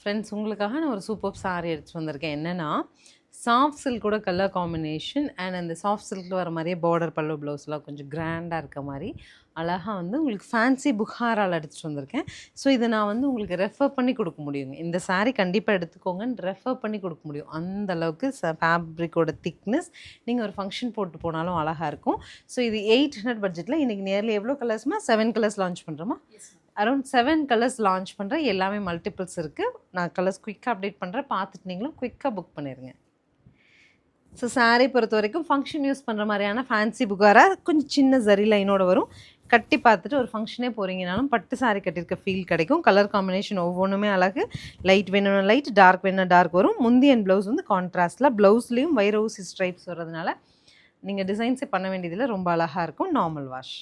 Friends உங்களுக்காக நான் ஒரு சூப்பர் சாரி எடுத்துகிட்டு வந்திருக்கேன். என்னென்னா சாஃப்ட் சில்கோட கலர் காம்பினேஷன் அண்ட் அந்த சாஃப்ட் சில்கில் வர மாதிரியே பார்டர் பல்லு ப்ளவுஸ்லாம் கொஞ்சம் கிராண்டாக இருக்க மாதிரி அழகாக வந்து உங்களுக்கு ஃபேன்சி புகாரால் எடுத்துகிட்டு வந்திருக்கேன். ஸோ இதை நான் வந்து உங்களுக்கு ரெஃபர் பண்ணி கொடுக்க முடியுங்க. இந்த சாரீ கண்டிப்பாக எடுத்துக்கோங்கன்னு ரெஃபர் பண்ணி கொடுக்க முடியும். அந்த அளவுக்கு ஃபேப்ரிக்கோட திக்னஸ் நீங்கள் ஒரு ஃபங்க்ஷன் போட்டு போனாலும் அழகாக இருக்கும். ஸோ இது 800 பட்ஜெட்டில் இன்றைக்கி நியர்லி எவ்வளோ கலர்ஸ்மா 7 கலர்ஸ் லான்ச் பண்ணுறோமா? அரௌண்ட் 7 கலர்ஸ் லான்ச் பண்ணுறேன். எல்லாமே மல்டிபிள்ஸ் இருக்குது. நான் கலர்ஸ் குயிக்காக அப்டேட் பண்ணுறேன். பார்த்துட்டு நீங்களும் குயிக்காக புக் பண்ணிடுங்க. ஸோ சாரீ பொறுத்த வரைக்கும் ஃபங்க்ஷன் யூஸ் பண்ணுற மாதிரியான ஃபேன்சி புகாரா கொஞ்சம் சின்ன ஜரி லைனோட வரும். கட்டி பார்த்துட்டு ஒரு ஃபங்க்ஷனே போகிறீங்கனாலும் பட்டு சாரீ கட்டியிருக்க ஃபீல் கிடைக்கும். கலர் காம்பினேஷன் ஒவ்வொன்றுமே அழகு. லைட் வேணும்னா லைட், டார்க் வேணும்னா டார்க் வரும். முந்தி அண்ட் ப்ளவுஸ் வந்து கான்ட்ராஸ்டில், ப்ளவுஸ்லேயும் வைர ஊசி ஸ்ட்ரைப்ஸ் வர்றதுனால நீங்கள் டிசைன்ஸே பண்ண வேண்டியதில் ரொம்ப அழகாக இருக்கும். Normal wash.